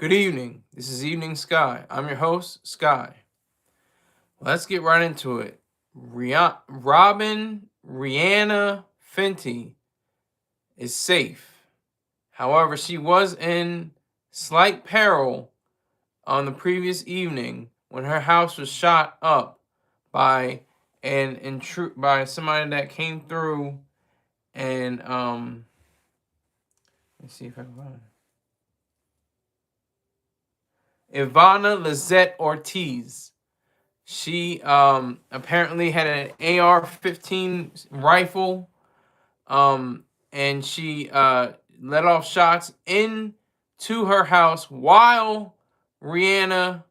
Good evening. This is Evening Sky. I'm your host, Sky. Let's get right into it. Rihanna Fenty is safe. However, she was in slight peril on the previous evening when her house was shot up by by somebody that came through and let's see if I can find it. Ivana Lizette Ortiz. She apparently had an AR-15 rifle, and she let off shots into her house while Rihanna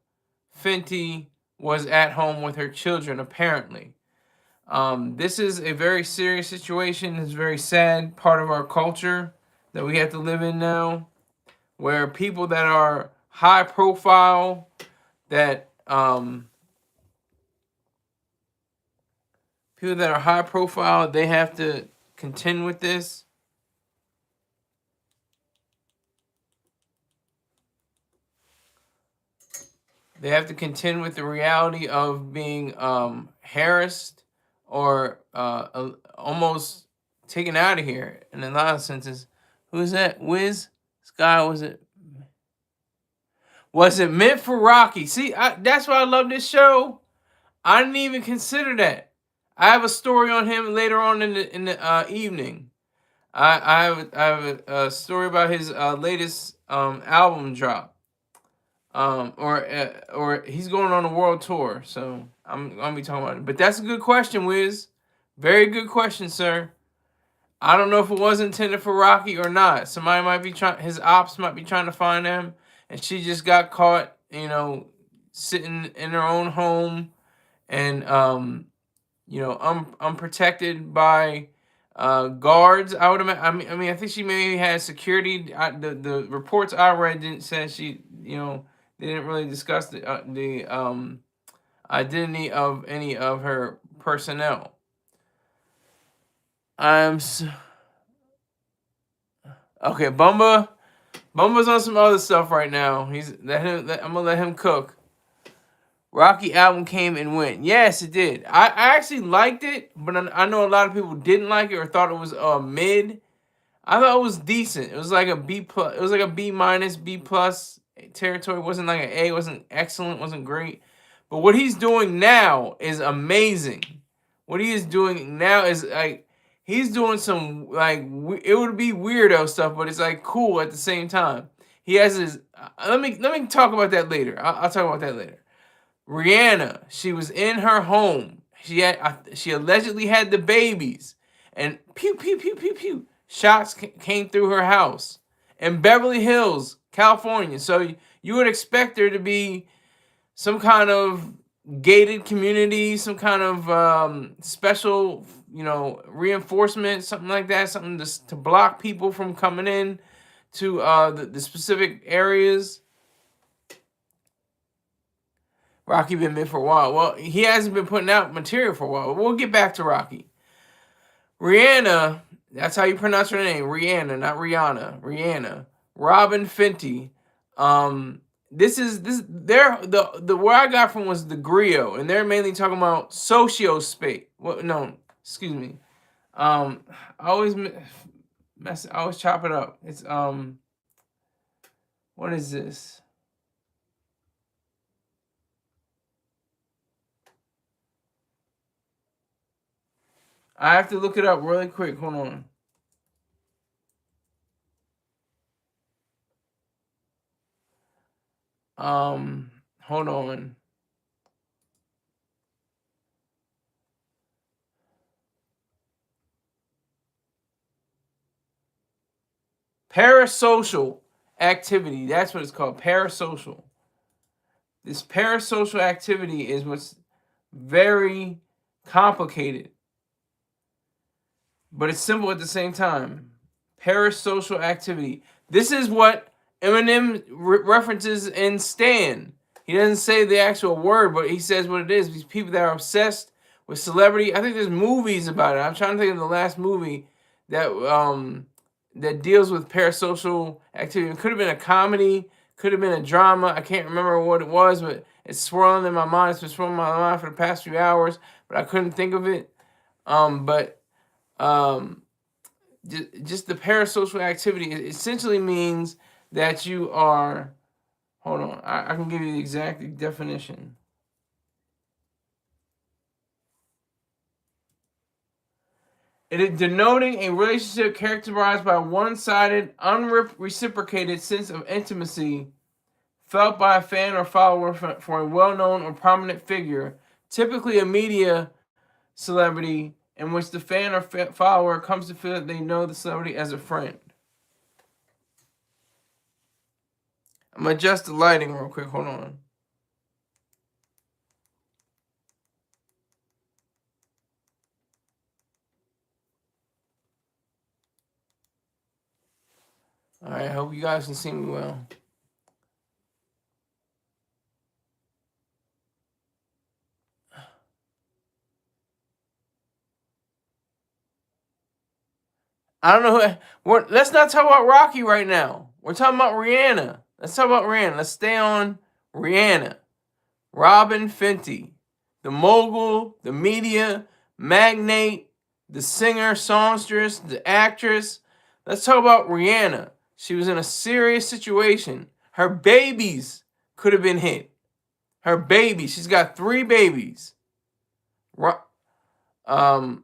Fenty was at home with her children, apparently. This is a very serious situation. It's a very sad part of our culture that we have to live in now, where people that are high profile, that people that are high profile, they have to contend with this. They have to contend with the reality of being harassed or almost taken out of here in a lot of senses. Who is that? Wiz? Sky, was it? Was it meant for Rocky? See, that's why I love this show. I didn't even consider that. I have a story on him later on in the evening. I have a story about his latest album drop. Or he's going on a world tour, so I'm gonna be talking about it. But that's a good question, Wiz. Very good question, sir. I don't know if it was intended for Rocky or not. Somebody might be his ops might be trying to find him, and she just got caught, sitting in her own home, and unprotected by guards. I would imagine. I mean, I think she maybe had security. The reports I read didn't say she, they didn't really discuss the identity of any of her personnel. Okay, Bumba's on some other stuff right now. I'm gonna let him cook. Rocky album came and went. Yes, it did. I actually liked it, but I know a lot of people didn't like it or thought it was mid. I thought it was decent. It was like a B plus. It was like a B minus, B plus territory. It wasn't like an A. It wasn't excellent. It wasn't great. But what he's doing now is amazing. What he is doing now is like he's doing some it would be weirdo stuff, but it's like cool at the same time. He has his. Let me talk about that later. I'll talk about that later. Rihanna, she was in her home. She allegedly had the babies, and pew pew pew pew pew. Shots came through her house in Beverly Hills, California. So you would expect there to be some kind of gated community, some kind of special, reinforcement, something like that, something to block people from coming in to the specific areas. Rocky been mid for a while. Well, he hasn't been putting out material for a while. But we'll get back to Rocky. Rihanna, that's how you pronounce her name. Rihanna, not Rihanna. Rihanna. Robin Fenty. The where I got from was the Griot, and they're mainly talking about sociospace. Well, no, excuse me. I always chop it up. It's what is this? I have to look it up really quick. Hold on. Hold on. Parasocial activity. That's what it's called. Parasocial. This parasocial activity is what's very complicated, but it's simple at the same time. Parasocial activity. This is what Eminem references in Stan. He doesn't say the actual word, but he says what it is. These people that are obsessed with celebrity. I think there's movies about it. I'm trying to think of the last movie that that deals with parasocial activity. It could have been a comedy, Could have been a drama. I can't remember what it was, but it's swirling in my mind. It's been swirling in my mind for the past few hours, but I couldn't think of it. But just the parasocial activity essentially means that you are. Hold on, I can give you the exact definition. It is denoting a relationship characterized by a one-sided, unreciprocated sense of intimacy felt by a fan or follower for a well-known or prominent figure, typically a media celebrity, in which the fan or follower comes to feel that they know the celebrity as a friend. I'm going to adjust the lighting real quick. Hold on. All right, I hope you guys can see me well. I don't know let's not talk about Rocky right now. We're talking about Rihanna. Let's talk about Rihanna. Let's stay on Rihanna. Robin Fenty, the mogul, the media magnate, the singer, songstress, the actress. Let's talk about Rihanna. She was in a serious situation. Her babies could have been hit. Her baby. She's got 3 babies. Hold on.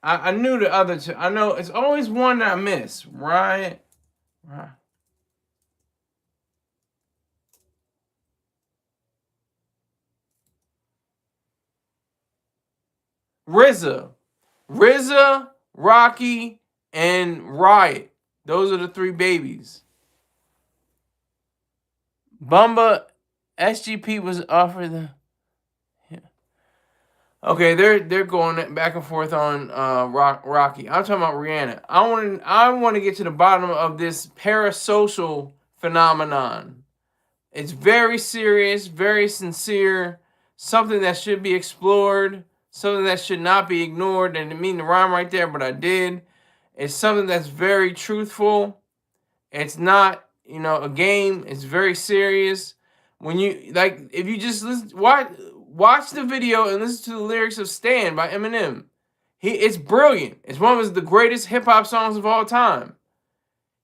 I knew the other 2. I know it's always one that I miss. Right. RZA, Rocky, and Riot. Those are the 3 babies. Bumba, SGP was offered the. Yeah. Okay, they're going back and forth on Rocky. I'm talking about Rihanna. I want to get to the bottom of this parasocial phenomenon. It's very serious, very sincere, something that should be explored, something that should not be ignored. And I didn't mean to rhyme right there, but I did. It's something that's very truthful. It's not, a game. It's very serious. When you if you just watch the video and listen to the lyrics of "Stand" by Eminem, it's brilliant. It's one of the greatest hip hop songs of all time,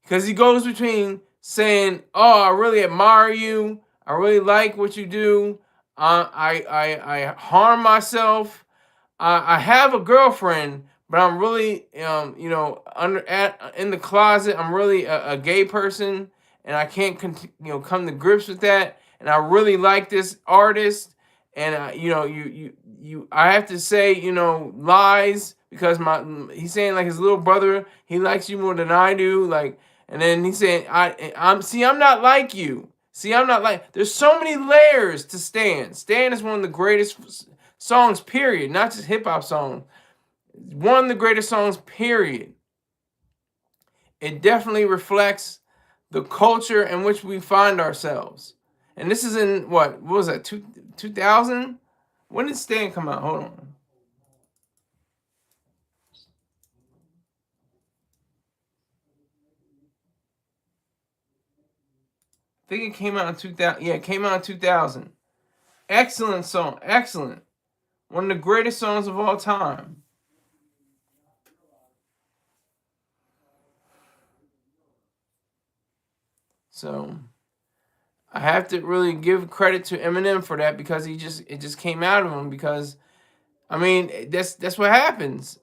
because he goes between saying, "Oh, I really admire you. I really like what you do. I harm myself. I have a girlfriend, but I'm really, in the closet. I'm really a gay person, and I can't, come to grips with that. And I really like this artist, and I have to say, lies, because he's saying like his little brother, he likes you more than I do, like." And then he's saying, I'm not like you. There's so many layers to Stan. Stan is one of the greatest songs, period. Not just hip hop songs. One of the greatest songs, period. It definitely reflects the culture in which we find ourselves. And this is in what was that, 2000? When did Stan come out? Hold on. I think it came out in 2000. Yeah, it came out in 2000. Excellent song. Excellent. One of the greatest songs of all time. So I have to really give credit to Eminem for that, because it just came out of him. Because I mean, that's what happens.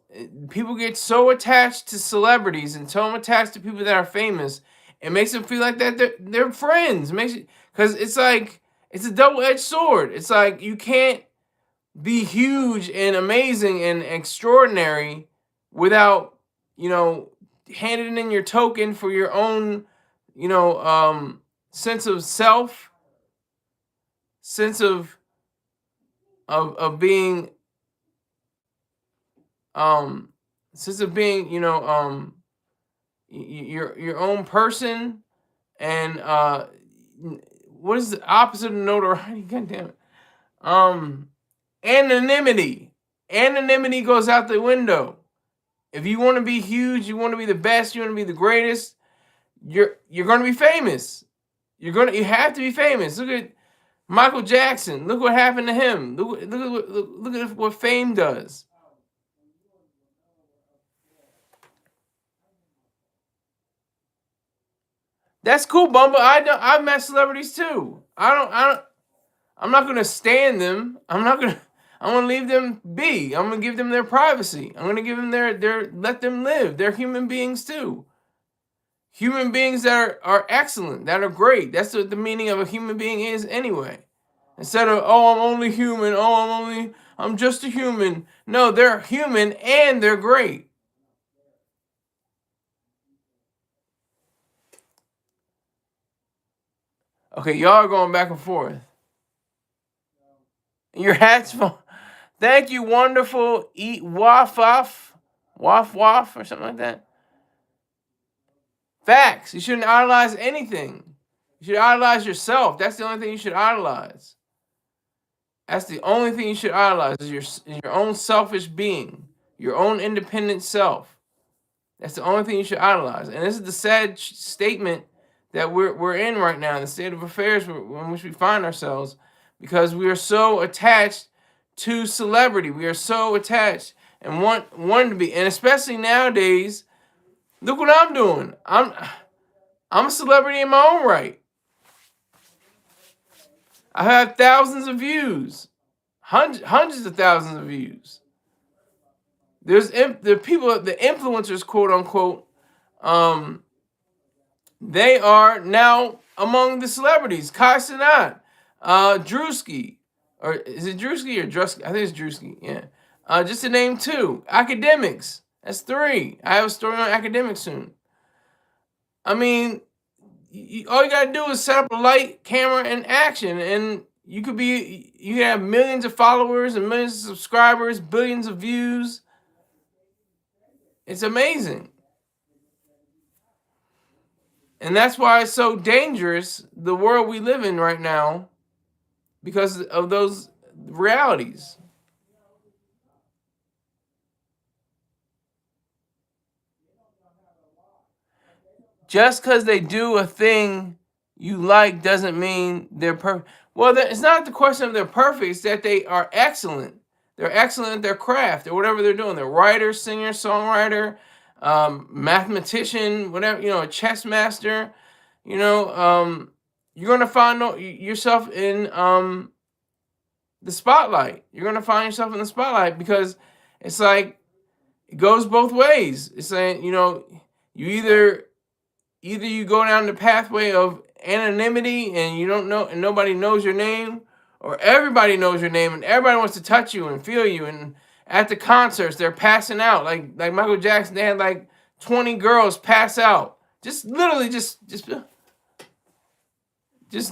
People get so attached to celebrities and so attached to people that are famous. It makes them feel like that they're friends. Because it's like it's a double-edged sword. It's like you can't be huge and amazing and extraordinary without, handing in your token for your own, sense of self, sense of being, sense of being, your own person. And what is the opposite of notoriety? God damn it. Anonymity. Anonymity goes out the window. If you want to be huge, you want to be the best, you want to be the greatest, you're going to be famous. You have to be famous. Look at Michael Jackson. Look what happened to him. Look at what fame does. That's cool, Bumba. I've met celebrities too. I'm not gonna stand them. I'm gonna leave them be. I'm gonna give them their privacy. I'm gonna give them their let them live. They're human beings too. Human beings that are excellent, that are great. That's what the meaning of a human being is anyway. Instead of, oh, I'm only human, I'm just a human. No, they're human and they're great. Okay, y'all are going back and forth. Your hat's full. Thank you, wonderful. Eat waff waff, waff waff, or something like that. Facts. You shouldn't idolize anything. You should idolize yourself. That's the only thing you should idolize. That's the only thing you should idolize is your own selfish being, your own independent self. That's the only thing you should idolize. And this is the sad statement that we're in right now, the state of affairs in which we find ourselves, because we are so attached to celebrity. We are so attached and want to be, and especially nowadays. Look what I'm doing. I'm a celebrity in my own right. I have thousands of views, hundreds of thousands of views. There's the people, the influencers, quote unquote. They are now among the celebrities. Kai Cenat, Drewski, or is it Drewski or Drusky? I think it's Drewski. Yeah. Just to name two. Academics. That's three. I have a story on academics soon. I mean, all you gotta do is set up a light, camera, and action, and you can have millions of followers and millions of subscribers, billions of views. It's amazing. And that's why it's so dangerous, the world we live in right now, because of those realities. Just because they do a thing you like doesn't mean they're perfect. Well, it's not the question of they're perfect, it's that they are excellent. They're excellent at their craft or whatever they're doing. They're writer, singer, songwriter, mathematician, whatever, a chess master. You're gonna find yourself in the spotlight. You're gonna find yourself in the spotlight because it's like it goes both ways. It's like you either you go down the pathway of anonymity and you don't know and nobody knows your name, or everybody knows your name and everybody wants to touch you and feel you. And at the concerts, they're passing out like Michael Jackson. They had like 20 girls pass out, just literally just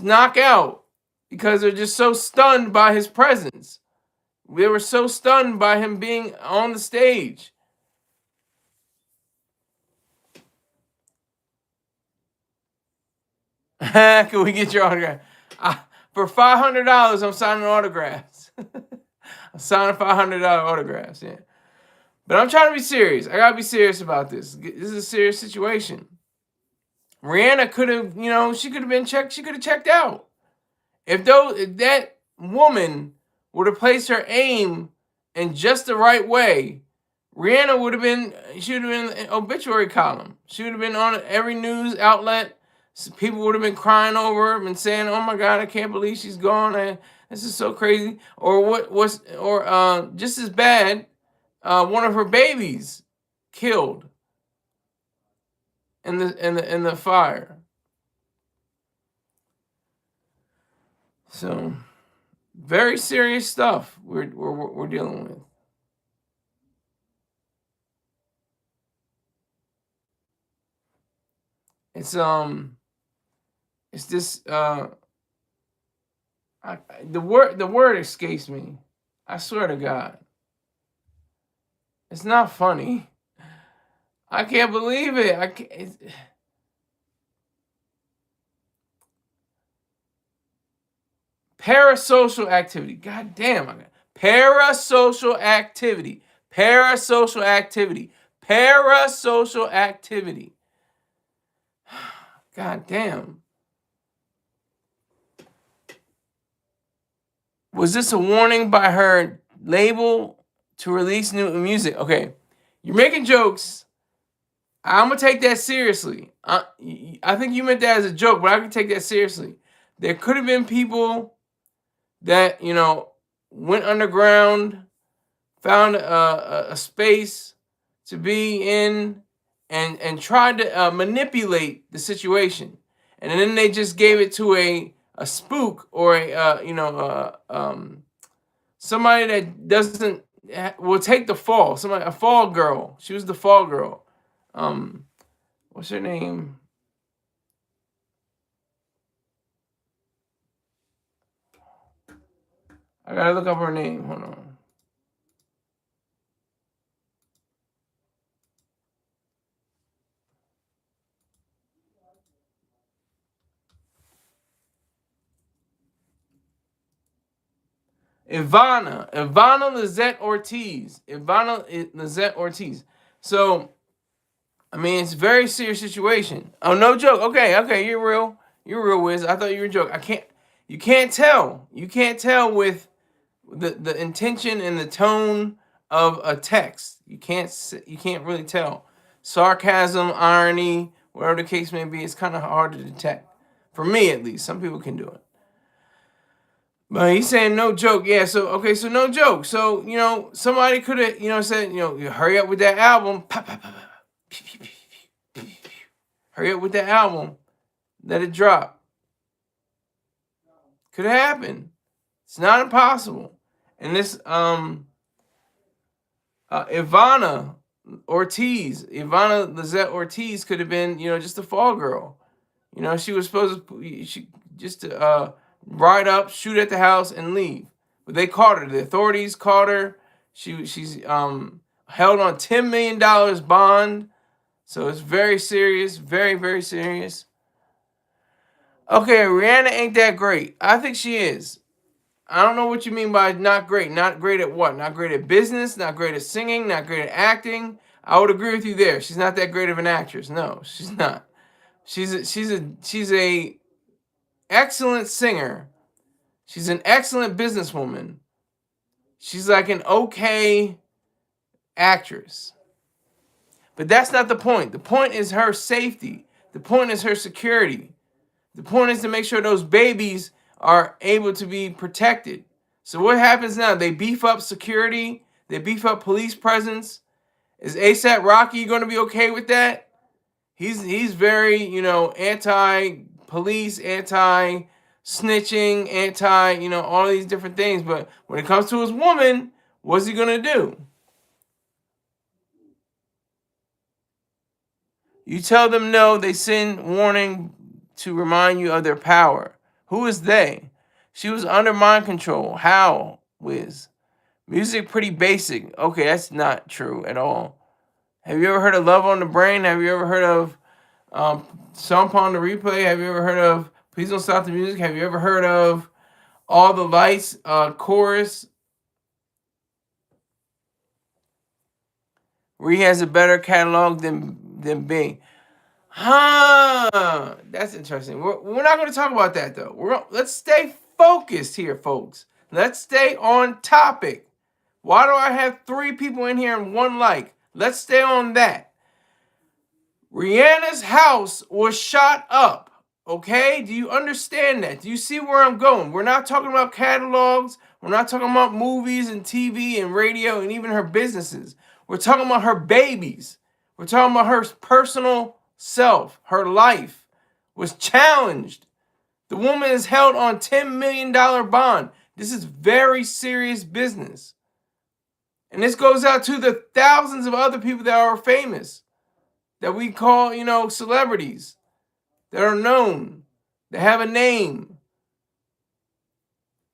knock out because they're just so stunned by his presence. They were so stunned by him being on the stage. Can we get your autograph? For $500, I'm signing autographs. I'm signing $500 autographs, yeah. But I'm trying to be serious. I gotta be serious about this. This is a serious situation. Rihanna could have, she could have been checked. She could have checked out. If that woman would have placed her aim in just the right way, Rihanna she would have been in an obituary column. She would have been on every news outlet. People would have been crying over her and saying, "Oh my God, I can't believe she's gone. This is so crazy." Or just as bad, one of her babies killed in the fire. So, very serious stuff we're dealing with. It's this the word escapes me. I swear to God. It's not funny. I can't believe it. I can't. Parasocial activity. God damn. Parasocial activity. Parasocial activity. Parasocial activity. God damn. Was this a warning by her label to release new music? Okay, you're making jokes. I'm gonna take that seriously. I think you meant that as a joke, but I can take that seriously. There could have been people that went underground, found a space to be in, and tried to manipulate the situation, and then they just gave it to a spook or somebody that doesn't will take the fall. Somebody, a fall girl. She was the fall girl. What's her name? I gotta look up her name. Hold on. Ivana Lizette Ortiz. Ivana Lizette Ortiz. So, I mean, it's a very serious situation. Oh, no joke. Okay, you're real. You're real, Wiz. I thought you were joking. You can't tell. You can't tell with the intention and the tone of a text. You can't really tell. Sarcasm, irony, whatever the case may be, it's kind of hard to detect. For me, at least. Some people can do it. But he's saying no joke. Yeah, so no joke. So, somebody could have, said, hurry up with that album. Hurry up with that album. Let it drop. Could have happened. It's not impossible. And this Ivana Lizette Ortiz could have been, just a fall girl. She was supposed to ride up, shoot at the house, and leave. But they caught her. The authorities caught her. She's held on $10 million bond. So it's very serious, very, very serious. Okay, Rihanna ain't that great. I think she is. I don't know what you mean by not great. Not great at what? Not great at business, not great at singing, not great at acting. I would agree with you there. She's not that great of an actress. No, she's not. She's a excellent singer. She's an excellent businesswoman. She's like an okay actress. But that's not the point. The point is her safety. The point is her security. The point is to make sure those babies are able to be protected. So what happens now? They beef up security. They beef up police presence. Is ASAP Rocky going to be okay with that? He's very, anti-police, anti-snitching, all these different things. But when it comes to his woman, what's he going to do? You tell them no, they send warning to remind you of their power. Who is they? She was under mind control. How, Wiz? Music pretty basic. Okay, that's not true at all. Have you ever heard of Love on the Brain? Have you ever heard of Song on the Replay? Have you ever heard of Please Don't Stop the Music? Have you ever heard of All the Lights chorus? Where he has a better catalog than Bing. That's interesting. We're not going to talk about that though. Let's stay focused here, folks. Let's stay on topic. Why do I have 3 people in here and 1 like? Let's stay on that. Rihanna's house was shot up. Okay? Do you understand that? Do you see where I'm going? We're not talking about catalogs. We're not talking about movies and TV and radio and even her businesses. We're talking about her babies. We're talking about her personal self. Her life was challenged. The woman is held on $10 million bond. This is very serious business. And this goes out to the thousands of other people that are famous, that we call, celebrities, that are known, that have a name.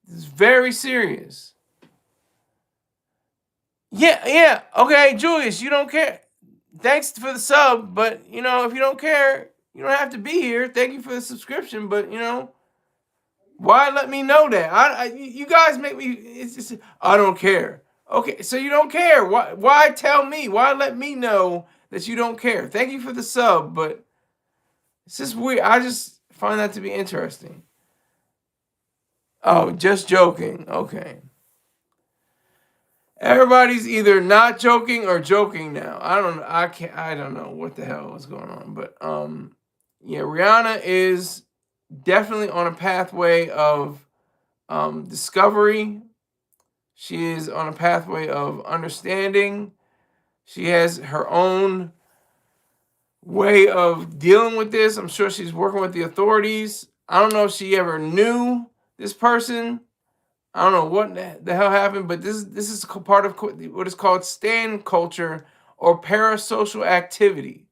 This is very serious. Yeah. Okay, Julius, you don't care. Thanks for the sub, but, if you don't care, you don't have to be here. Thank you for the subscription, but, why let me know that? You guys make me, I don't care. Okay, so you don't care. Why tell me? Why let me know that you don't care? Thank you for the sub, but it's just weird. I just find that to be interesting. Oh, just joking. Okay. Everybody's either not joking or joking now. I don't know. I don't know what the hell is going on. But yeah, Rihanna is definitely on a pathway of discovery. She is on a pathway of understanding. She has her own way of dealing with this. I'm sure she's working with the authorities. I don't know if she ever knew this person. I don't know what the hell happened, but this is part of what is called stan culture or parasocial activity.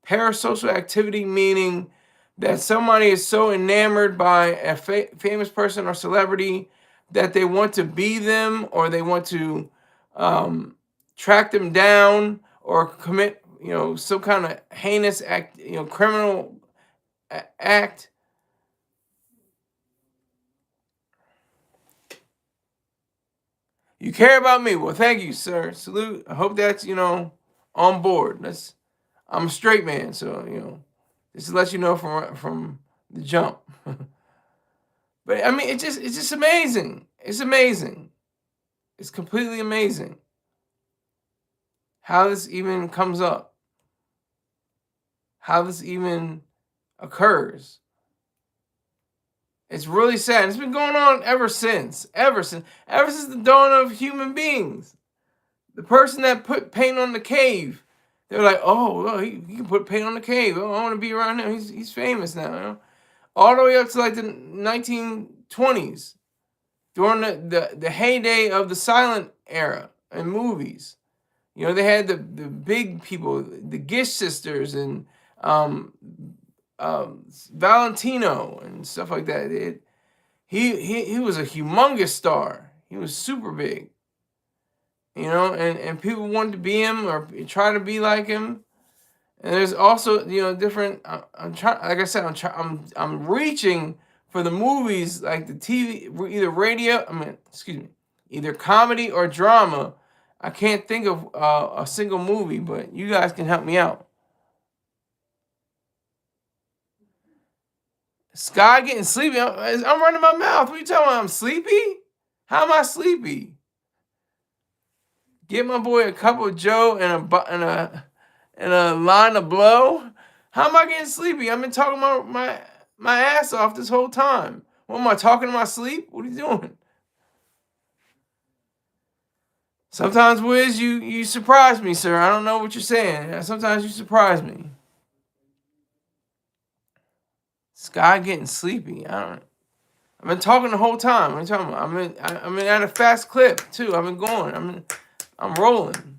Parasocial activity meaning that somebody is so enamored by a famous person or celebrity that they want to be them, or they want to track them down or commit, some kind of heinous act, criminal act. You care about me. Well, thank you, sir. Salute. I hope that's, on board. I'm a straight man, so, just to let you know from the jump. But I mean, it's just amazing. It's amazing. It's completely amazing how this even comes up. How this even occurs. It's really sad. It's been going on ever since the dawn of human beings. The person that put paint on the cave, they're like, oh, well, he can put paint on the cave. Oh, I want to be around him. He's famous now. All the way up to like the 1920s, during the heyday of the silent era and movies. They had the big people, the Gish sisters and Valentino and stuff like that. He was a humongous star. He was super big. And people wanted to be him or try to be like him. And there's also, different. I'm trying, like I said, I'm reaching for the movies, like the TV, either radio. Either comedy or drama. I can't think of a single movie, but you guys can help me out. Sky getting sleepy. I'm running my mouth. What are you talking about? I'm sleepy? How am I sleepy? Get my boy a cup of Joe and a line of blow. How am I getting sleepy? I've been talking my ass off this whole time. What am I talking in my sleep? What are you doing? Sometimes, Wiz, you surprise me, sir. I don't know what you're saying. Sometimes you surprise me. Sky getting sleepy. I've been talking the whole time. What are you talking about? I'm at a fast clip too. I've been going. I'm rolling.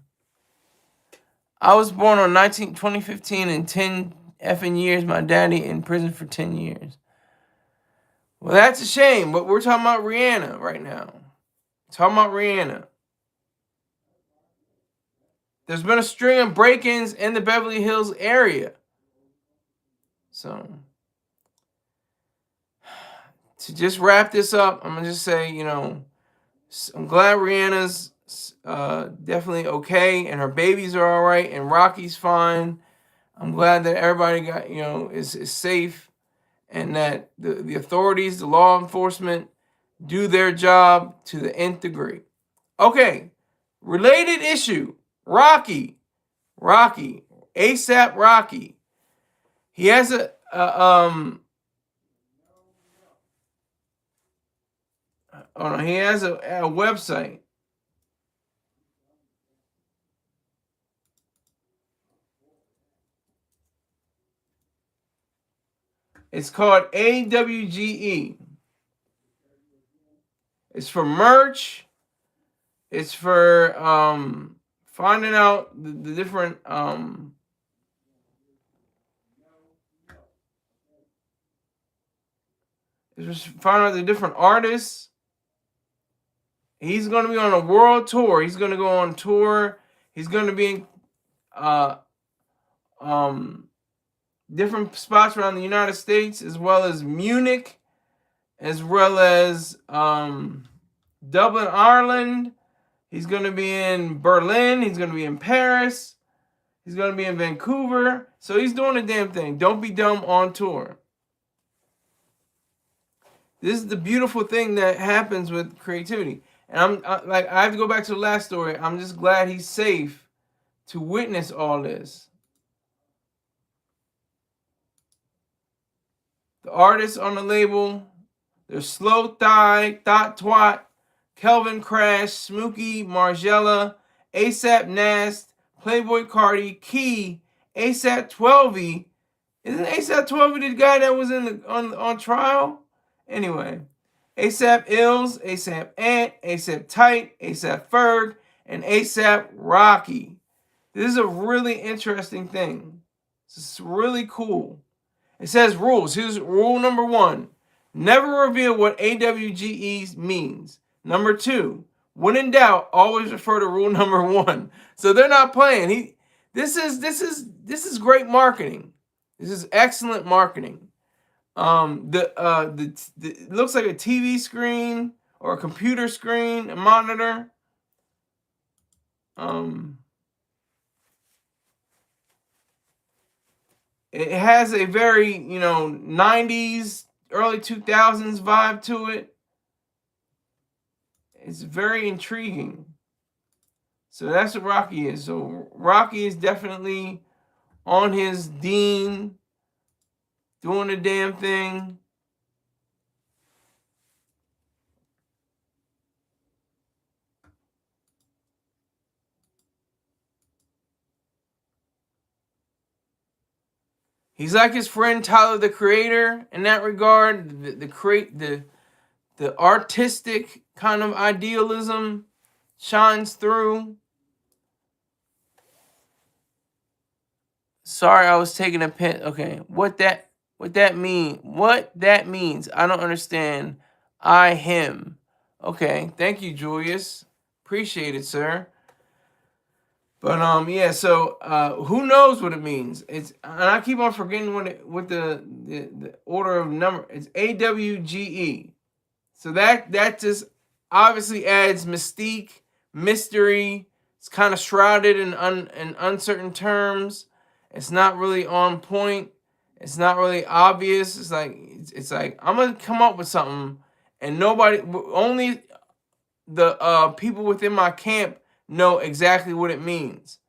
I was born on 2015 and 10 effing years. My daddy in prison for 10 years. Well, that's a shame, but we're talking about Rihanna right now. Talking about Rihanna. There's been a string of break-ins in the Beverly Hills area. So, to just wrap this up, I'm going to just say, I'm glad Rihanna's definitely okay, and her babies are all right, and Rocky's fine. I'm glad that everybody got, is safe, and that the authorities, the law enforcement, do their job to the nth degree. Okay, related issue. Rocky, ASAP Rocky. He has a website. It's called AWGE. It's for merch. It's for finding out the different just find out the different artists. He's going to be on a world tour. He's going to go on tour. He's going to be in different spots around the United States, as well as Munich, as well as Dublin, Ireland. He's going to be in Berlin. He's going to be in Paris. He's going to be in Vancouver. So he's doing a damn thing. Don't be dumb on tour. This is the beautiful thing that happens with creativity. And I have to go back to the last story. I'm just glad he's safe to witness all this. The artists on the label, there's Slow Thigh, Thought Twat, Kelvin Crash, Smokey, Margella, ASAP Nast, Playboy Cardi, Key, ASAP 12E. Isn't ASAP 12E the guy that was on trial? Anyway, ASAP Ills, ASAP Ant, ASAP Tight, ASAP Ferg, and ASAP Rocky. This is a really interesting thing. This is really cool. It says rules. Here's rule number 1. Never reveal what AWGE means. Number 2. When in doubt, always refer to rule number 1. So they're not playing. This is great marketing. This is excellent marketing. It looks like a TV screen or a computer screen, a monitor. It has a very, 90s, early 2000s vibe to it. It's very intriguing. So that's what Rocky is. So Rocky is definitely on his Dean, doing the damn thing. He's like his friend Tyler the Creator in that regard. The artistic kind of idealism shines through. Sorry, I was taking a pen. Okay, what that mean? What that means? I don't understand. Him. Okay, thank you, Julius. Appreciate it, sir. But yeah. So who knows what it means? And I keep on forgetting what the order of number. It's AWGE. So that just obviously adds mystique, mystery. It's kind of shrouded in uncertain terms. It's not really on point. It's not really obvious. It's like I'm gonna come up with something, and only the people within my camp know exactly what it means,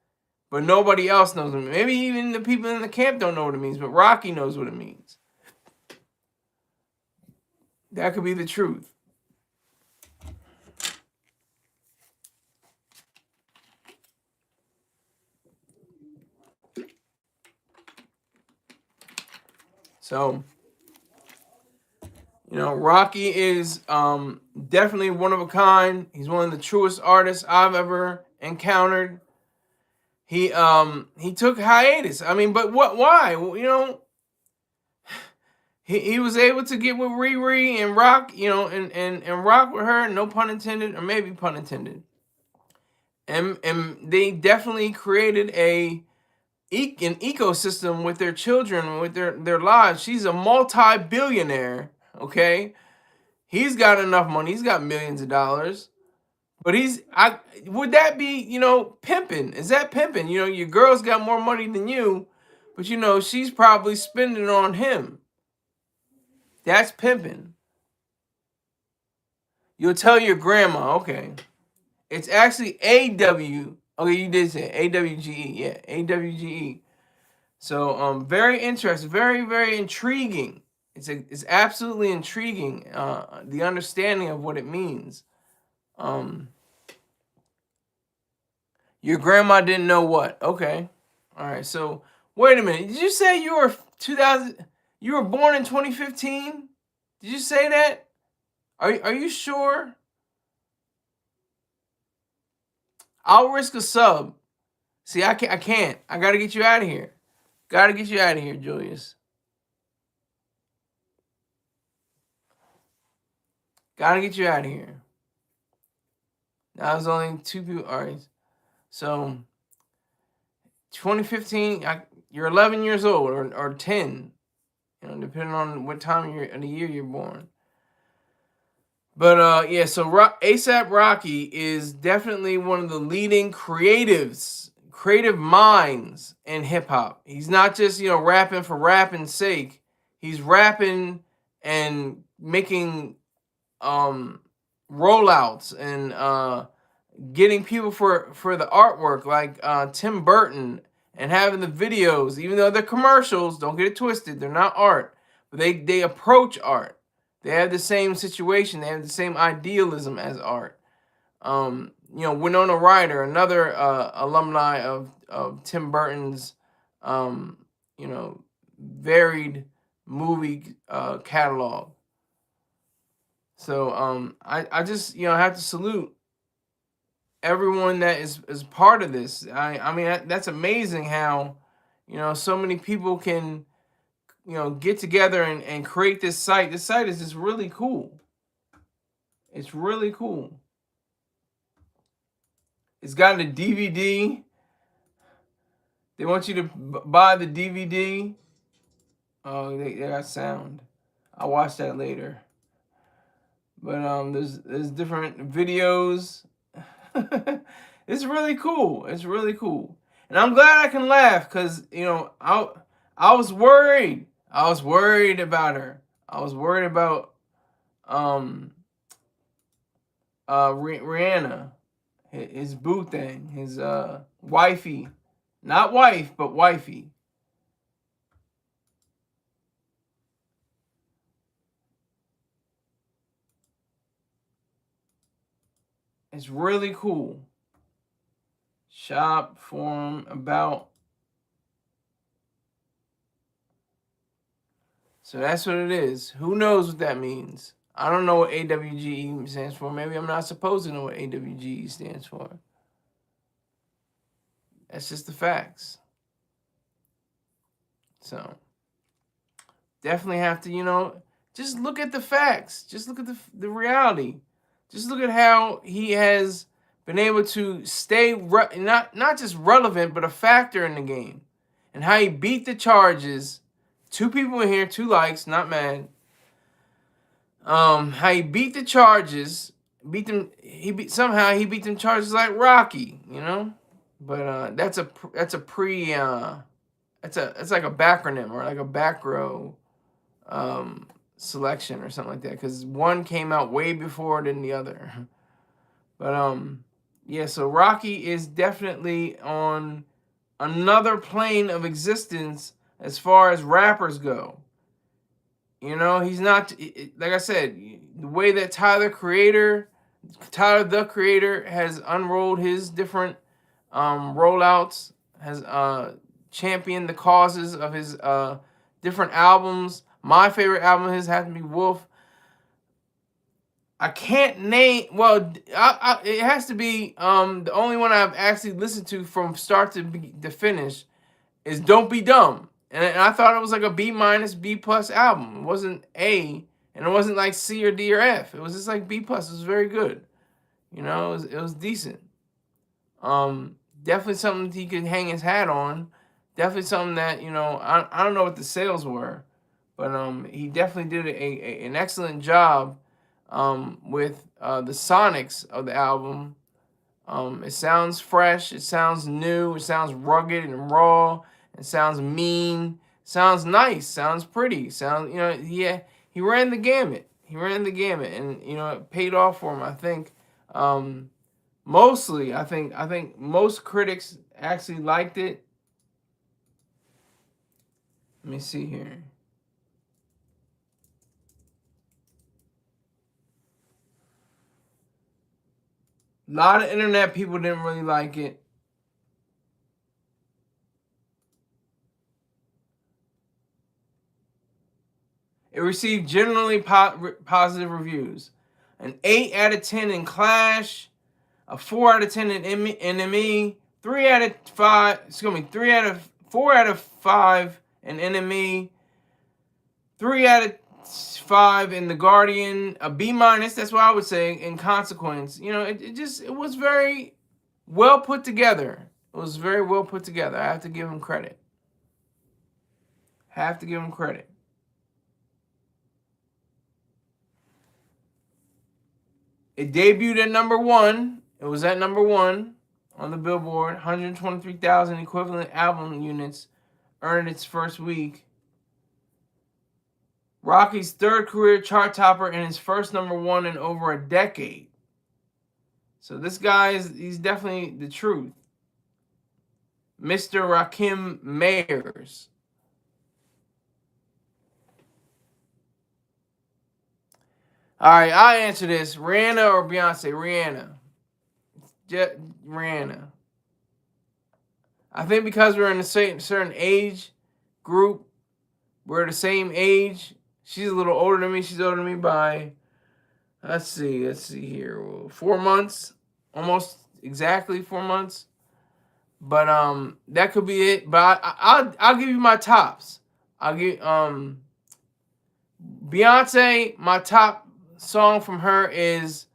but nobody else knows what it means. Maybe even the people in the camp don't know what it means, but Rocky knows what it means. That could be the truth. So, Rocky is definitely one of a kind. He's one of the truest artists I've ever encountered. He took hiatus. I mean, but why? He was able to get with Riri and rock, and rock with her, no pun intended, or maybe pun intended. And they definitely created an ecosystem with their children, with their lives. She's a multi-billionaire, okay? He's got enough money. He's got millions of dollars. But would that be, pimping? Is that pimping? Your girl's got more money than you, but she's probably spending it on him. That's pimping. You'll tell your grandma, okay. It's actually AW. Okay, you did say AWGE. Yeah, AWGE. So very interesting, very, very intriguing. It's absolutely intriguing, the understanding of what it means. Your grandma didn't know what? Okay. All right. So wait a minute. Did you say you were 2000? You were born in 2015? Did you say that? Are you sure? I'll risk a sub. See, I can't. I gotta get you out of here. Gotta get you out of here, Julius. Gotta get you out of here. Now there's only 2 people. All right. So 2015, you're 11 years old or 10, depending on what time of the year you're born. But yeah, so ASAP Rocky is definitely one of the leading creative minds in hip hop. He's not just, rapping for rapping's sake. He's rapping and making um rollouts and getting people for the artwork, like Tim Burton, and having the videos, even though they're commercials. Don't get it twisted; they're not art, but they approach art. They have the same situation. They have the same idealism as art. Winona Ryder, another alumni of Tim Burton's, um, varied movie catalog. So I just have to salute everyone that is part of this. I mean that's amazing how so many people can get together and create this site. This site is just really cool. It's really cool. It's got a DVD. They want you to buy the DVD. Oh, they got sound. I'll watch that later. But there's different videos. It's really cool. It's really cool. And I'm glad I can laugh because, I was worried. I was worried about her. I was worried about Rihanna, his boo thing, his wifey. Not wife, but wifey. It's really cool. Shop, forum, about. So that's what it is. Who knows what that means? I don't know what AWGE stands for. Maybe I'm not supposed to know what AWGE stands for. That's just the facts. So definitely have to, just look at the facts. Just look at the reality. Just look at how he has been able to stay not just relevant, but a factor in the game, and how he beat the charges. 2 people in here, 2 likes, not mad. How he beat the charges, beat them. Somehow he beat them charges like Rocky, But that's a it's like a backronym or like a back row selection or something like that, because one came out way before than the other. But yeah, so Rocky is definitely on another plane of existence as far as rappers go. He's not, like I said, the way that Tyler the Creator has unrolled his different rollouts, has championed the causes of his different albums. My favorite album of his has to be Wolf. I can't name. Well, it has to be the only one I've actually listened to from start to finish is "Don't Be Dumb," and I thought it was like a B minus B plus album. It wasn't A, and it wasn't like C or D or F. It was just like B plus. It was very good. It was decent. Definitely something he could hang his hat on. Definitely something that I don't know what the sales were, but he definitely did an excellent job with the sonics of the album. It sounds fresh. It sounds new. It sounds rugged and raw. It sounds mean. Sounds nice. Sounds pretty. Yeah. He ran the gamut. And it paid off for him. I think. Mostly, I think most critics actually liked it. Let me see here. A lot of internet people didn't really like it. It received generally positive reviews. An 8 out of 10 in Clash, a 4 out of 10 in NME, 3 out of 5, 4 out of 5 in NME, 3 out of 5 in The Guardian, a B minus, that's what I would say, in Consequence. It was very well put together. It was very well put together. I have to give him credit. It debuted at number one. It was at number one on the Billboard. 123,000 equivalent album units earned its first week. Rocky's third career chart topper and his first number one in over a decade. So this guy he's definitely the truth. Mr. Rakim Mayers. All right, I'll answer this. Rihanna or Beyonce? Rihanna. Rihanna. I think because we're in a certain age group, we're the same age. She's a little older than me. She's older than me by, let's see here, 4 months, almost exactly 4 months. But that could be it. But I'll give you my tops. I'll give Beyonce. My top song from her is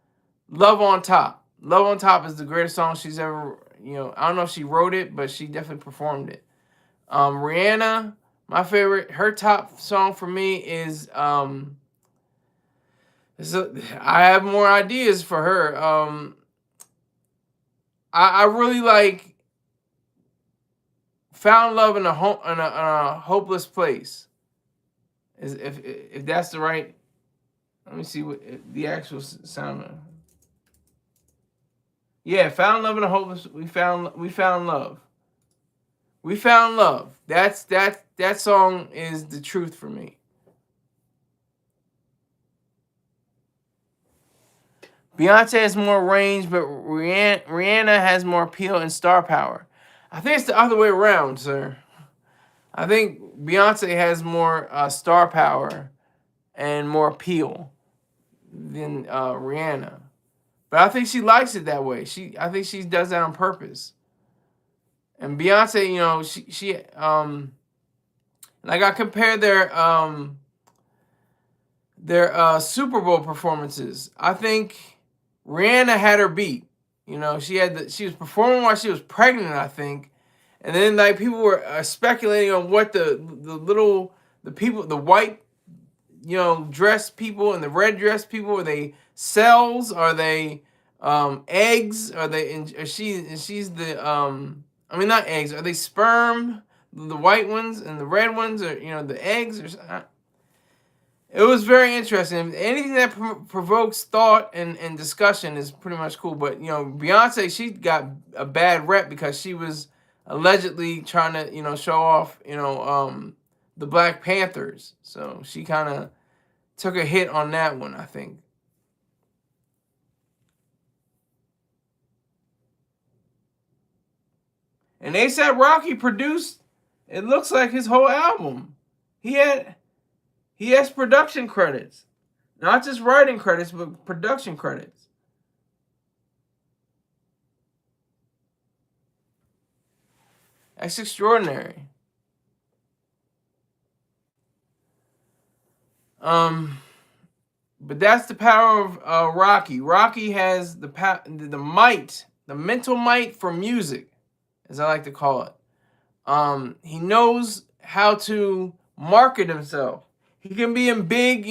"Love on Top." "Love on Top" is the greatest song she's ever. I don't know if she wrote it, but she definitely performed it. Rihanna, my favorite. Her top song for me is I have more ideas for her. I really like "Found Love in a Hopeless Place." If that's the right. Let me see what the actual sound. Yeah, "Found Love in a Hopeless." We found love. We found love. That song is the truth for me. Beyonce has more range, but Rihanna has more appeal and star power. I think it's the other way around, sir. I think Beyonce has more star power and more appeal than Rihanna. But I think she likes it that way. I think she does that on purpose. And Beyonce, she like I compare their Super Bowl performances. I think Rihanna had her beat. She was performing while she was pregnant, I think. And then like people were speculating on what the white dressed people and the red dressed people, are they cells? Are they eggs? Are they? She's the not eggs. Are they sperm? The white ones and the red ones, or the eggs? It was very interesting. Anything that provokes thought and discussion is pretty much cool. But Beyonce, she got a bad rep because she was allegedly trying to show off the Black Panthers. So she kind of took a hit on that one, I think. And A$AP Rocky produced, it looks like, his whole album. He has production credits. Not just writing credits, but production credits. That's extraordinary. But that's the power of Rocky. Rocky has the might, the mental might for music, as I like to call it. He knows how to market himself. He can be in big,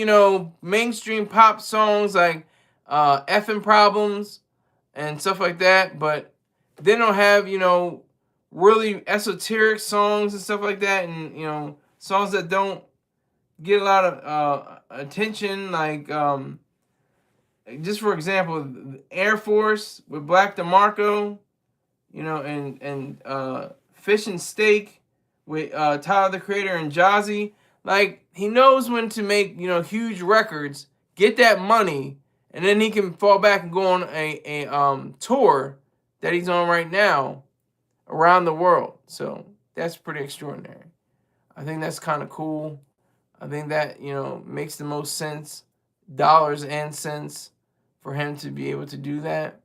mainstream pop songs like "Effing Problems" and stuff like that, but they don't have, really esoteric songs and stuff like that, and songs that don't get a lot of attention, like just for example, Air Force with Black DeMarco, and Fish and Steak with Tyler the Creator and Jazzy. Like, he knows when to make huge records, get that money, and then he can fall back and go on a tour that he's on right now around the world. So that's pretty extraordinary. I think that's kind of cool. I think that makes the most sense, dollars and cents, for him to be able to do that.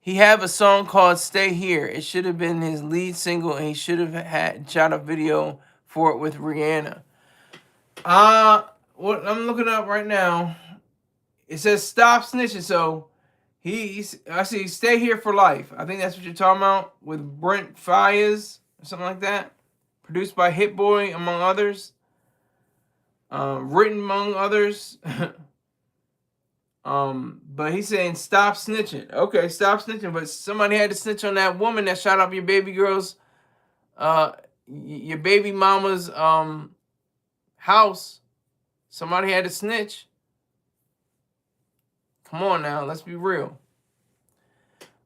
He have a song called "Stay Here." It should have been his lead single, and he should have shot a video for it with Rihanna. What I'm looking up right now, it says "Stop Snitching." So I see "Stay Here for Life." I think that's what you're talking about, with Brent Faiyaz or something like that. Produced by Hit Boy, among others. Written among others. But he's saying stop snitching. Okay, stop snitching. But somebody had to snitch on that woman that shot up your baby girl's, your baby mama's house. Somebody had to snitch. Come on now, let's be real.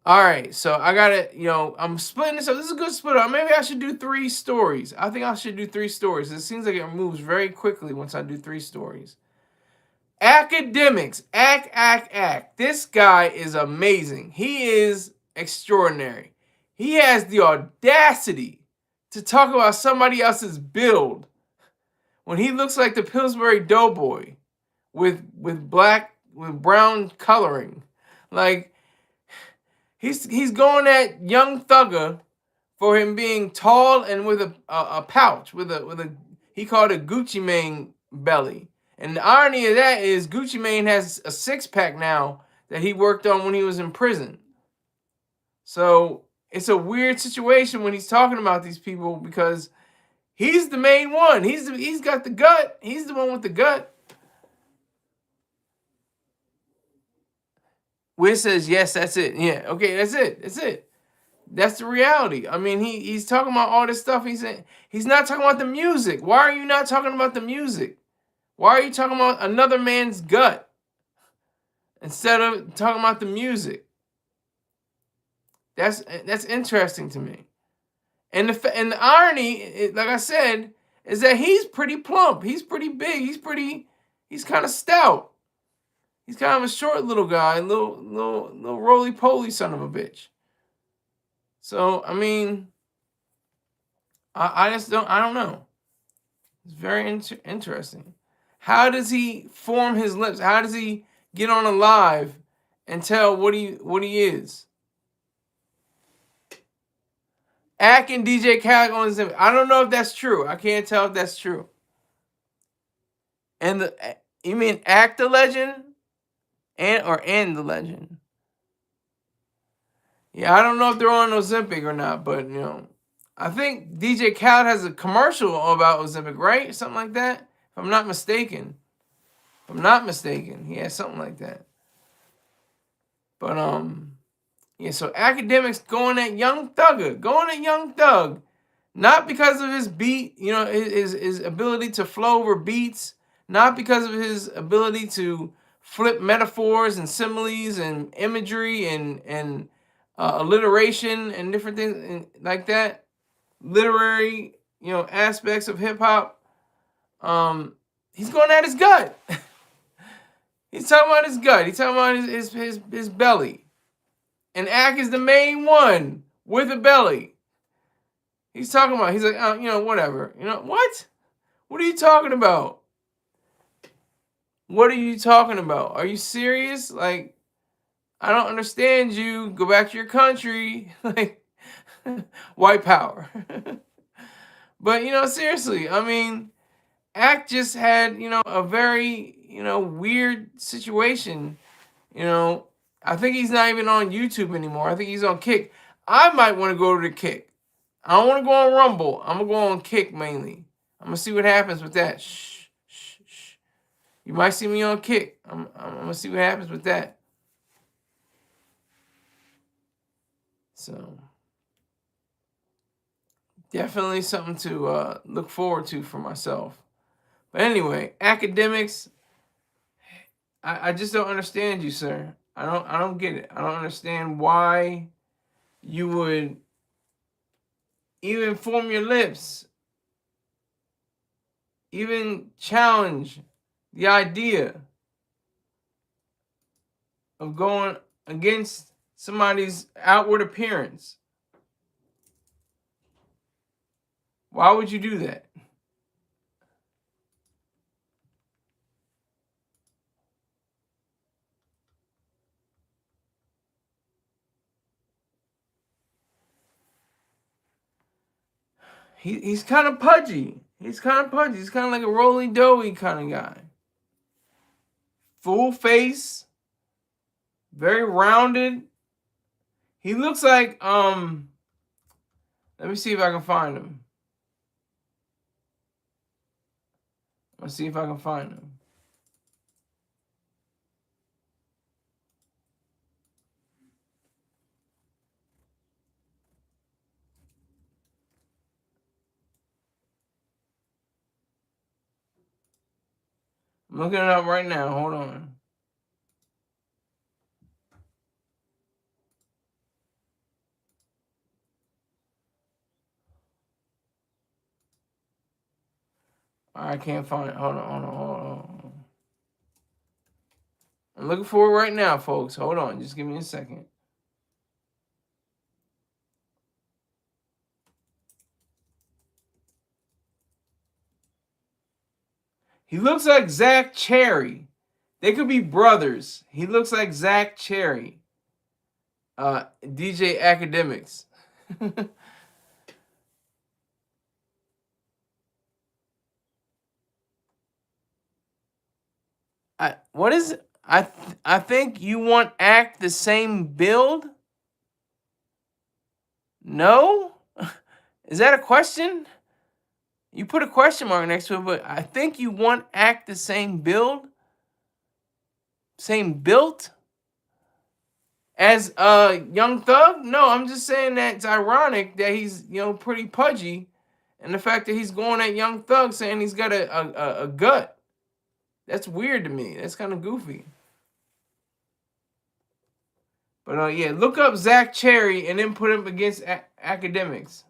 All right, so I gotta, I'm splitting this up. This is a good split up. Maybe I should do 3 stories. I think I should do 3 stories. It seems like it moves very quickly once I do 3 stories. Academics, act. This guy is amazing. He is extraordinary. He has the audacity to talk about somebody else's build when he looks like the Pillsbury Doughboy with brown coloring. Like, he's going at young Thugger for him being tall and with a pouch, with a he called it Gucci Mane belly. And the irony of that is Gucci Mane has a 6-pack now that he worked on when he was in prison. So it's a weird situation when he's talking about these people because he's the main one. He's got the gut. He's the one with the gut. Wiz says, yes, that's it. Yeah, okay, that's it. That's it. That's the reality. I mean, he's talking about all this stuff. He's not talking about the music. Why are you not talking about the music? Why are you talking about another man's gut instead of talking about the music? That's interesting to me. And the irony, like I said, is that he's pretty plump. He's pretty big. He's kind of stout. He's kind of a short little guy, little roly-poly son of a bitch. So, I mean, I don't know. It's very interesting. How does he form his lips? How does he get on a live and tell what he is? Ack and DJ Khaled on his image. I don't know if that's true. I can't tell if that's true. And you mean Ack the legend? And the legend? Yeah, I don't know if they're on Ozempic or not, but I think DJ Khaled has a commercial about Ozempic, right? Something like that. If I'm not mistaken. He has something like that. But yeah, so academics going at Young Thug. Not because of his beat, his ability to flow over beats, not because of his ability to flip metaphors and similes and imagery and alliteration and different things like that. Literary, aspects of hip hop. He's going at his gut. He's talking about his gut. He's talking about his belly. And Ack is the main one with a belly. He's like, whatever. What? What are you talking about? What are you talking about? Are you serious? Like, I don't understand you. Go back to your country. Like, white power. But, seriously, I mean, Ack just had, a very, weird situation. I think he's not even on YouTube anymore. I think he's on Kick. I might want to go to the Kick. I don't want to go on Rumble. I'm going to go on Kick mainly. I'm going to see what happens with that. Shh. You might see me on Kick. I'm going to see what happens with that. So, definitely something to look forward to for myself. But anyway, academics, I just don't understand you, sir. I don't get it. I don't understand why you would even form your lips, even challenge the idea of going against somebody's outward appearance. Why would you do that? He's kind of pudgy. He's kind of like a Rolly Doughy kind of guy. Full face. Very rounded. He looks like, let me see if I can find him. Let's see if I can find him. I'm looking it up right now. Hold on. I can't find it. Hold on. I'm looking for it right now, folks. Hold on. Just give me a second. He looks like Zach Cherry. They could be brothers. He looks like Zach Cherry. DJ Academics. What is I think you want act the same build? No? Is that a question? You put a question mark next to it, but I think you want act the same build? Same built? As Young Thug? No, I'm just saying that it's ironic that he's, pretty pudgy, and the fact that he's going at Young Thug saying he's got a gut. That's weird to me. That's kind of goofy. But yeah, look up Zach Cherry and then put him against Academics.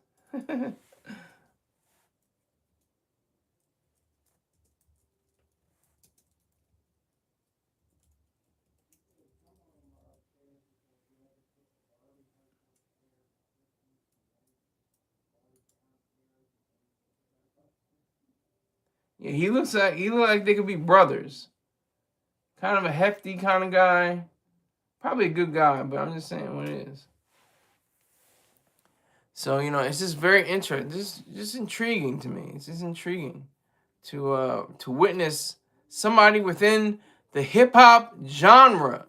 Yeah, he looks like they could be brothers. Kind of a hefty kind of guy. Probably a good guy, but I'm just saying what it is. So, it's just very interesting. Just intriguing to me. It's just intriguing to witness somebody within the hip hop genre.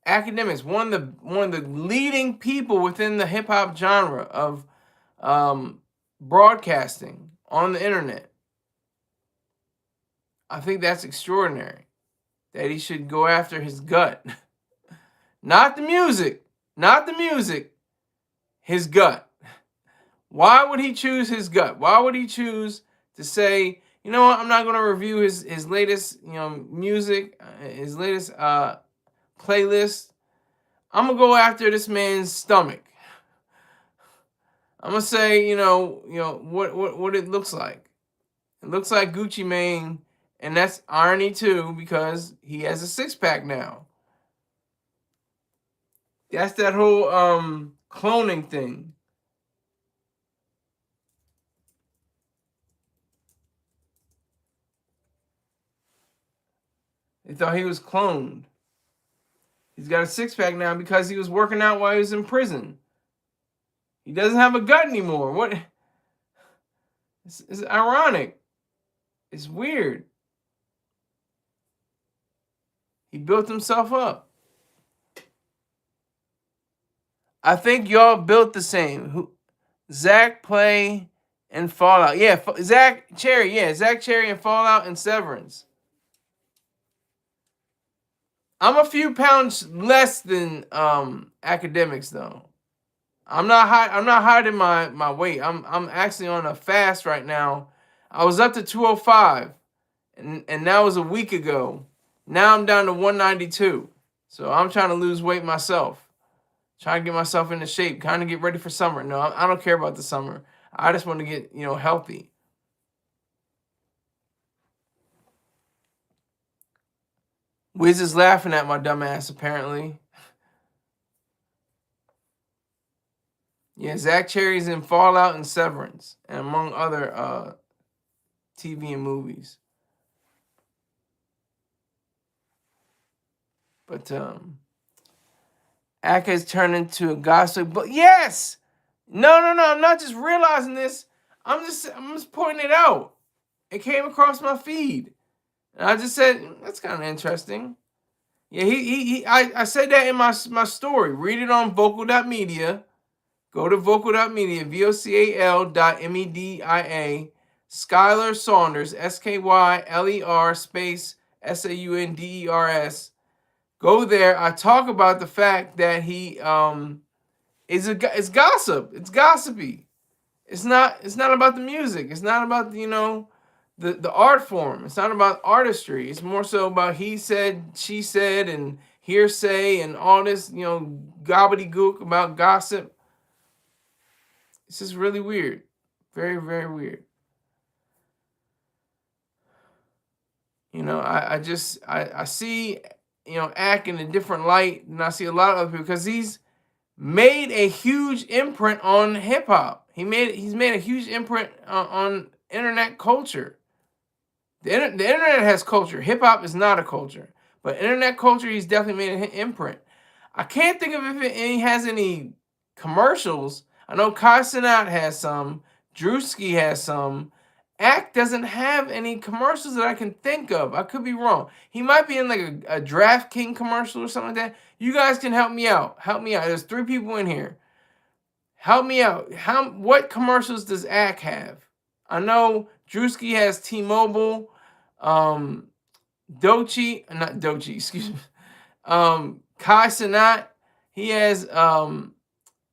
Academics, one of the leading people within the hip hop genre of broadcasting on the internet. I think that's extraordinary. That he should go after his gut. Not the music. His gut. Why would he choose his gut? Why would he choose to say, you know what, I'm not going to review his latest, music, his latest playlist. I'm going to go after this man's stomach. I'm going to say, what it looks like. It looks like Gucci Mane, and that's irony too, because he has a six-pack now. That's that whole cloning thing. They thought he was cloned. He's got a six-pack now because he was working out while he was in prison. He doesn't have a gut anymore. What? It's ironic. It's weird. He built himself up. I think y'all built the same. Zach Play and Fallout. Yeah, Zach Cherry. Yeah, Zach Cherry and Fallout and Severance. I'm a few pounds less than Academics though. I'm not hiding my weight. I'm actually on a fast right now. I was up to 205, and that was a week ago. Now I'm down to 192. So I'm trying to lose weight myself. Trying to get myself into shape, kind of get ready for summer. No, I don't care about the summer. I just want to get, healthy. Wiz is laughing at my dumb ass, apparently. Yeah, Zach Cherry's in Fallout and Severance, and among other TV and movies. But Aka has turned into a gossip. But yes! No, I'm not just realizing this. I'm just pointing it out. It came across my feed. And I just said, that's kind of interesting. Yeah, I said that in my story. Read it on vocal.media. Go to vocal.media, vocal.media, Skyler Saunders, SKYLER space SAUNDERS. Go there. I talk about the fact that he it's gossip. It's gossipy. It's not about the music. It's not about the art form. It's not about artistry. It's more so about he said, she said, and hearsay and all this, gobbledygook about gossip. It's just really weird. Very, very weird. I see, Ack in a different light than I see a lot of other people because he's made a huge imprint on hip hop. He's made a huge imprint on internet culture. The internet has culture. Hip hop is not a culture, but internet culture, he's definitely made an imprint. I can't think of if he has any commercials. I know Kai Cenat has some. Drewski has some. Act doesn't have any commercials that I can think of. I could be wrong. He might be in like a DraftKings commercial or something like that. You guys can help me out. Help me out. There's 3 people in here. Help me out. What commercials does Act have? I know Drewski has T-Mobile. Dochi, excuse me. Kai Cenat, he has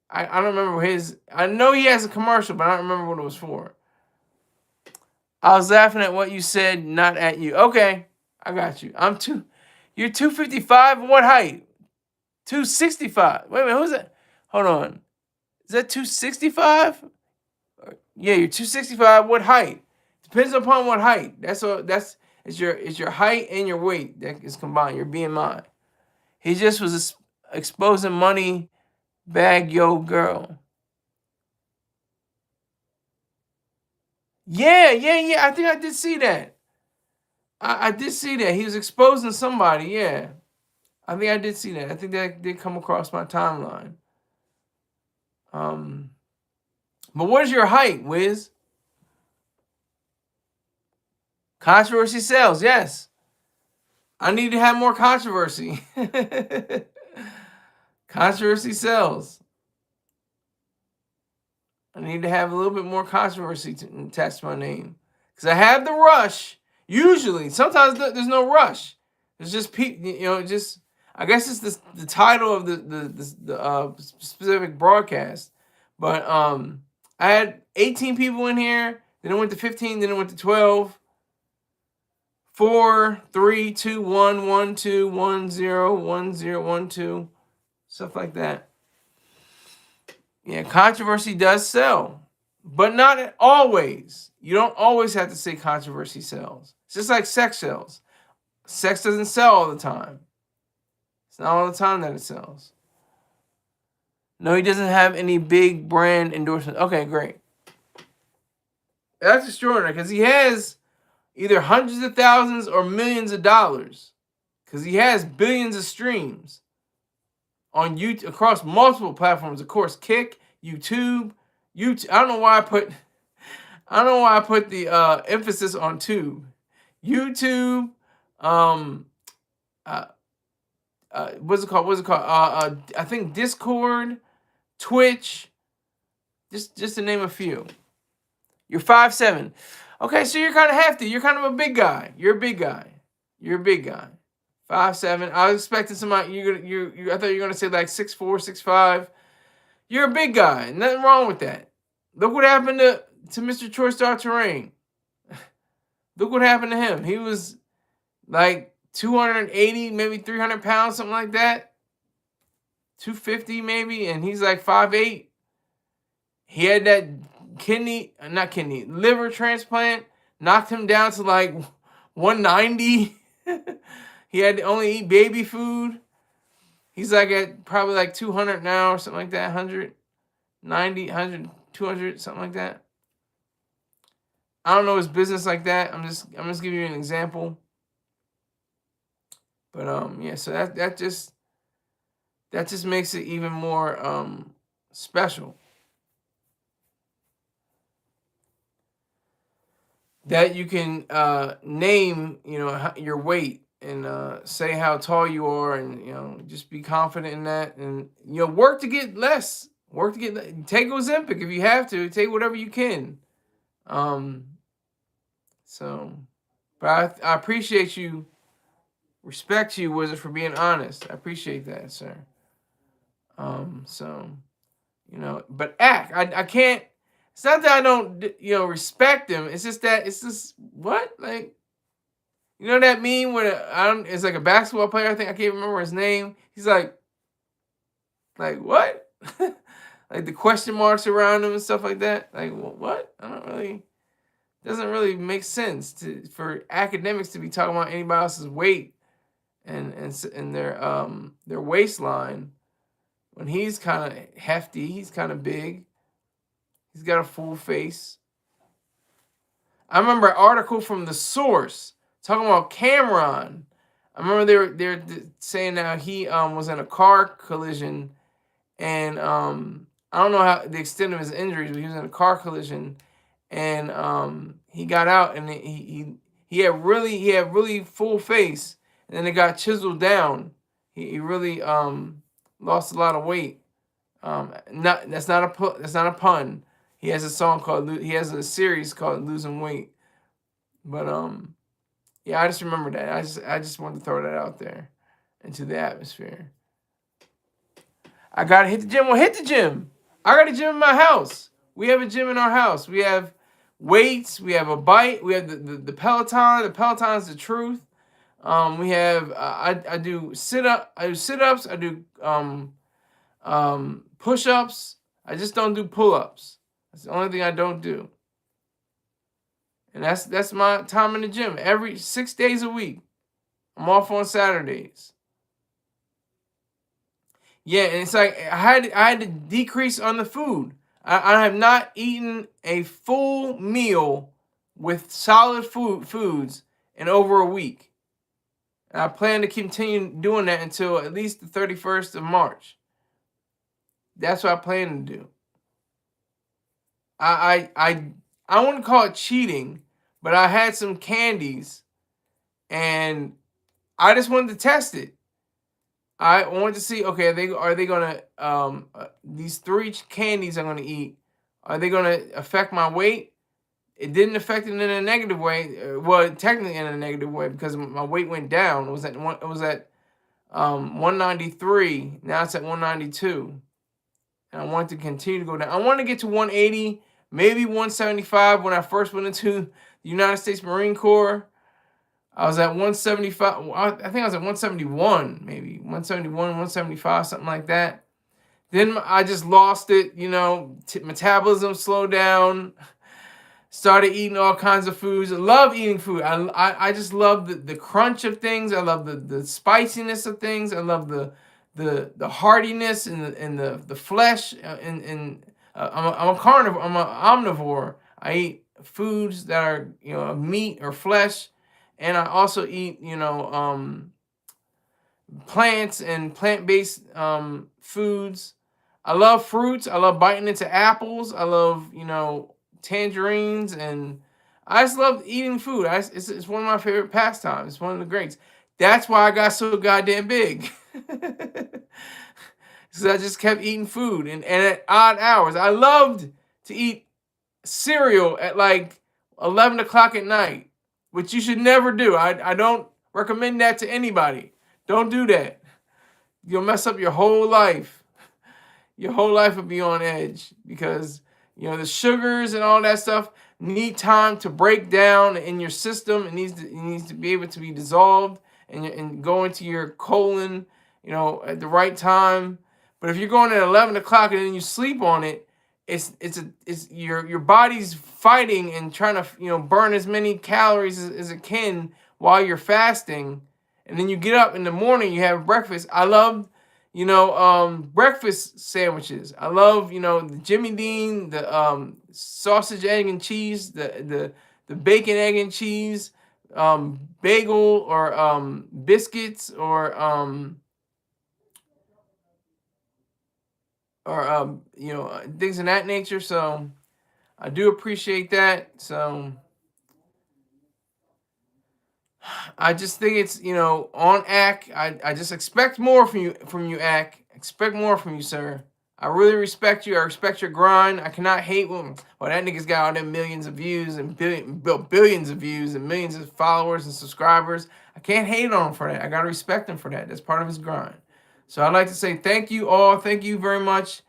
I don't remember his. I know he has a commercial, but I don't remember what it was for. I was laughing at what you said, not at you. Okay, I got you. You're 255. What height? 265. Wait a minute, who's that? Hold on. Is that 265? Yeah, you're 265. What height? Depends upon what height. It's your height and your weight that is combined. Your BMI. He just was exposing money bag yo girl. Yeah. I think I did see that. I did see that. He was exposing somebody. Yeah. I think I did see that. I think that did come across my timeline. But what is your height, Wiz? Controversy sells, yes. I need to have more controversy. Controversy sells. I need to have a little bit more controversy to attach to my name. Because I have the rush. Usually, sometimes there's no rush. There's just people, just, I guess it's the title of the specific broadcast. But I had 18 people in here. Then it went to 15. Then it went to 12. 4, 3, 2, 1, 1, 2, 1, 0, 1, 0, 1, 2. Stuff like that. Yeah, controversy does sell. But not always. You don't always have to say controversy sells. It's just like sex sells. Sex doesn't sell all the time. It's not all the time that it sells. No, he doesn't have any big brand endorsements. Okay, great. That's extraordinary because he has either hundreds of thousands or millions of dollars. Because he has billions of streams on YouTube across multiple platforms. Of course, Kick, YouTube. I don't know why I put the emphasis on tube. YouTube. What's it called? I think Discord, Twitch. Just to name a few. You're 5'7". Okay, so you're kind of hefty. You're kind of a big guy. You're a big guy. 5'7". I was expecting somebody. I thought you were gonna say like 6'4", 6'5". You're a big guy. Nothing wrong with that. Look what happened to Mr. Troy Star Terrain. Look what happened to him. He was like 280, maybe 300 pounds, something like that. 250 maybe, and he's like 5'8". He had that liver transplant, knocked him down to like 190. He had to only eat baby food. He's like at probably like 200 now or something like that, 190, 100, 200, something like that. I don't know his business like that. I'm just giving you an example. But yeah, so that just makes it even more special. That you can name, your weight and say how tall you are, and just be confident in that, and work to get less. Take Ozempic if you have to. Take whatever you can. So, but I appreciate you, respect you, Wizard, for being honest. I appreciate that, sir. So, but I can't. It's not that I don't, respect him. It's just that it's just what, like, you know what that meme where I don't. It's like a basketball player. I think I can't remember his name. He's like what? Like the question marks around him and stuff like that. Like what? I don't really. Doesn't really make sense for academics to be talking about anybody else's weight and their waistline when he's kind of hefty. He's kind of big. He's got a full face. I remember an article from the Source talking about Cameron. I remember they were saying that he was in a car collision, and I don't know how the extent of his injuries, but he was in a car collision, and he got out, and he had really full face, and then it got chiseled down. He really lost a lot of weight. That's not a pun. He has a series called Losing Weight. But yeah, I just remember that. I just wanted to throw that out there into the atmosphere. I gotta hit the gym. Well, hit the gym. I got a gym in my house. We have a gym in our house. We have weights. We have a bike. We have the Peloton. The Peloton is the truth. We have I do sit-ups. I do push-ups. I just don't do pull-ups. That's the only thing I don't do. And that's my time in the gym. Every 6 days a week. I'm off on Saturdays. Yeah, and it's like I had to decrease on the food. I have not eaten a full meal with solid foods in over a week. And I plan to continue doing that until at least the 31st of March. That's what I plan to do. I wouldn't call it cheating, but I had some candies and I just wanted to test it. I wanted to see, okay, are they gonna these 3 candies I'm gonna eat, are they gonna affect my weight? It didn't affect it in a negative way. Well, technically in a negative way because my weight went down. It was at 193. Now it's at 192. And I want to continue to go down. I want to get to 180, maybe 175. When I first went into the United States Marine Corps, I was at 175. I think I was at 171, maybe 171, 175, something like that. Then I just lost it. Metabolism slowed down. Started eating all kinds of foods. I love eating food. I just love the crunch of things. I love the spiciness of things. I love the hardiness and the flesh. I'm a carnivore. I'm an omnivore. I eat foods that are meat or flesh, and I also eat plants and plant-based foods. I love fruits. I love biting into apples. I love tangerines, and I just love eating food. It's one of my favorite pastimes. It's one of the greats. That's why I got so goddamn big. Because I just kept eating food and at odd hours. I loved to eat cereal at like 11 o'clock at night, which you should never do. I don't recommend that to anybody. Don't do that. You'll mess up your whole life. Your whole life will be on edge because the sugars and all that stuff need time to break down in your system. It needs to be able to be dissolved and go into your colon, at the right time. But if you're going at 11 o'clock and then you sleep on it, it's your body's fighting and trying to burn as many calories as it can while you're fasting. And then you get up in the morning, you have breakfast. I love breakfast sandwiches. I love, the Jimmy Dean, the sausage, egg, and cheese, the bacon, egg, and cheese, bagel or biscuits or things of that nature. So I do appreciate that. So I just think it's on Ack. I just expect more from you Ack. Expect more from you, sir. I really respect you. I respect your grind. I cannot hate when that nigga's got all them millions of views and billions of views and millions of followers and subscribers. I can't hate on him for that. I gotta respect him for that. That's part of his grind. So I'd like to say thank you all. Thank you very much.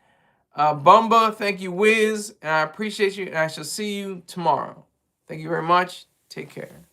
Bumba, thank you, Wiz, and I appreciate you, and I shall see you tomorrow. Thank you very much. Take care.